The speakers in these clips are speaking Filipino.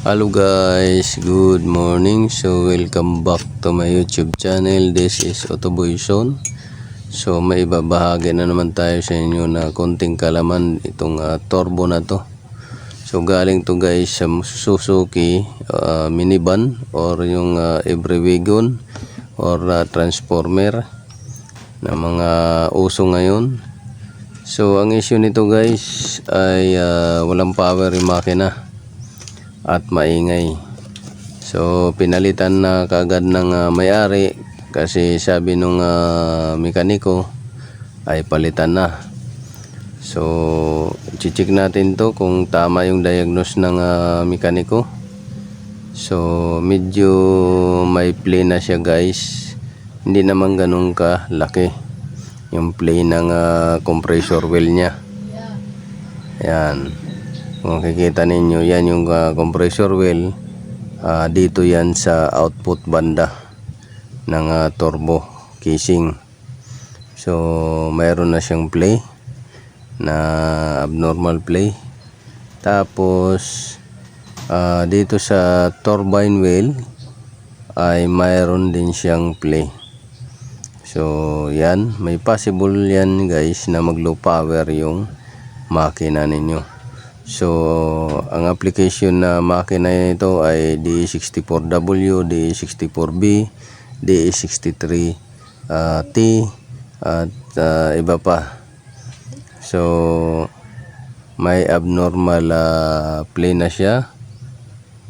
Hello guys, good morning. So welcome back to my YouTube channel. This is Otoboy Zone. So may ibabahagi na naman tayo sa inyo na konting kalaman itong turbo na to. So galing to guys sa Suzuki minivan or yung every wagon or transformer na mga uso ngayon. So ang issue nito guys ay walang power yung makina at maingay. So pinalitan na kagad ng may-ari kasi sabi nung mekaniko ay palitan na. So i-check natin to kung tama yung diagnose ng mekaniko. So medyo may play na siya guys, hindi naman ganun ka laki yung play ng compressor well nya. Yan, kung makikita ninyo, yan yung compressor well. Dito yan sa output banda ng turbo casing. So mayroon na siyang play na abnormal play. Tapos dito sa turbine well ay mayroon din siyang play. So yan, may possible yan guys na mag low power yung makina ninyo. So ang application na makina nito ay DE64W, DE64B, DE63T at iba pa. So may abnormal play na siya.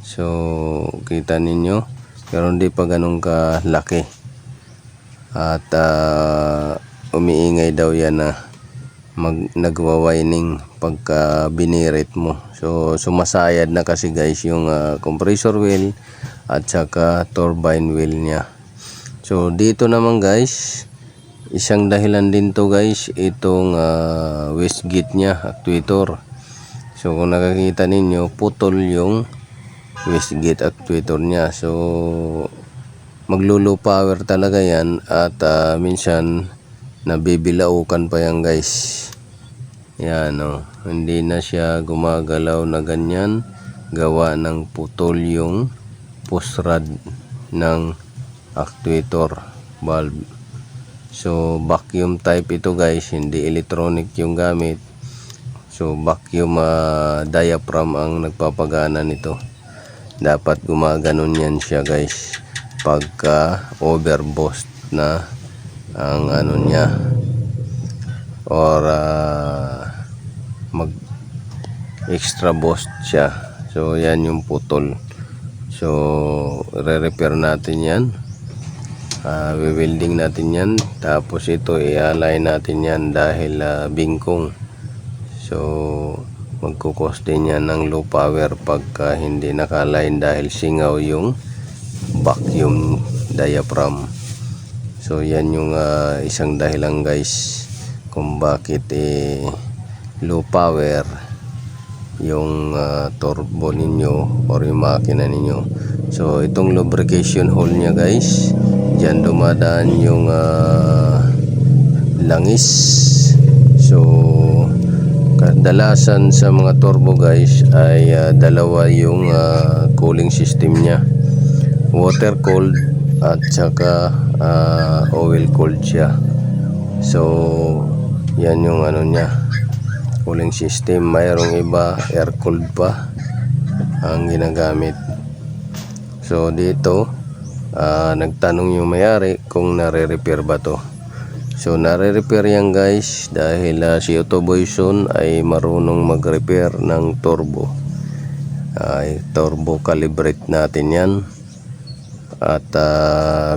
So kita ninyo, pero hindi pa ganun ka laki. At umiingay daw yan na nagwa-whining pagka binirit mo. So sumasayad na kasi guys yung compressor wheel at saka turbine wheel nya. So dito naman guys, isang dahilan din to guys, itong wastegate nya, actuator. So kung nakakita ninyo, putol yung wastegate actuator nya. So maglulo power talaga yan at minsan nabibilaukan pa yan guys. Yan hindi na siya gumagalaw na ganyan, gawa ng putol yung push rod ng actuator valve. So vacuum type ito guys, hindi electronic yung gamit. So vacuum diaphragm ang nagpapagana nito. Dapat gumaganon yan siya guys pagka overboost na ang ano niya or mag extra boost siya. So yan yung putol. So re-repair natin yan, welding natin yan, tapos ito i-align natin yan dahil bingkong. So magkukos din yan ng low power pagka hindi naka-align dahil singaw yung vacuum diaphragm. So yan yung isang dahilan guys kung bakit low power yung turbo ninyo or yung makina ninyo. So itong lubrication hole nya guys, dyan dumadaan yung langis. So kadalasan sa mga turbo guys ay dalawa yung cooling system nya, water cooled at saka oil cooled siya. So yan yung ano nya, cooling system. Mayroong iba air cooled pa ang ginagamit. So dito nagtanong yung may-ari kung nare-repair ba to. So nare-repair yan guys dahil si Otoboy Zone ay marunong mag-repair ng turbo. Turbo calibrate natin yan. At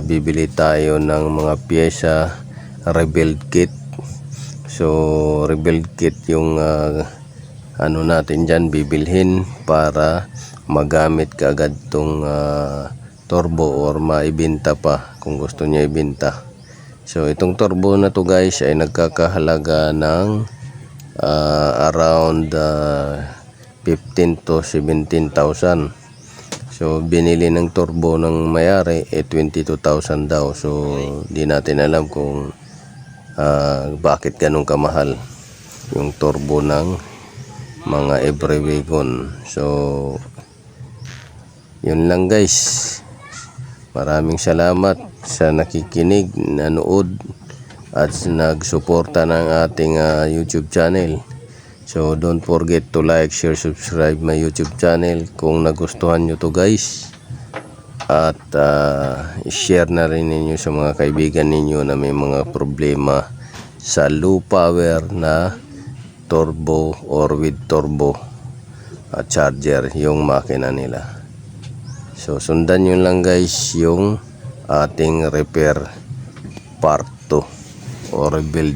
bibili tayo ng mga pyesa rebuild kit. So rebuild kit yung ano natin dyan bibilhin para magamit kaagad tong turbo or maibenta pa kung gusto niya ibenta. So itong turbo na to guys ay nagkakahalaga ng around 15 to 17,000. So binili ng turbo ng may-ari 22,000 daw. So di natin alam kung bakit ganun kamahal yung turbo ng mga every wagon. So Yun lang guys. Maraming salamat sa nakikinig, nanood at nagsuporta ng ating YouTube channel. So don't forget to like, share, subscribe my YouTube channel kung nagustuhan nyo to guys. At share na rin ninyo sa mga kaibigan ninyo na may mga problema sa low power na turbo or with turbo at charger yung makina nila. So sundan nyo lang guys yung ating repair part 2 or rebuild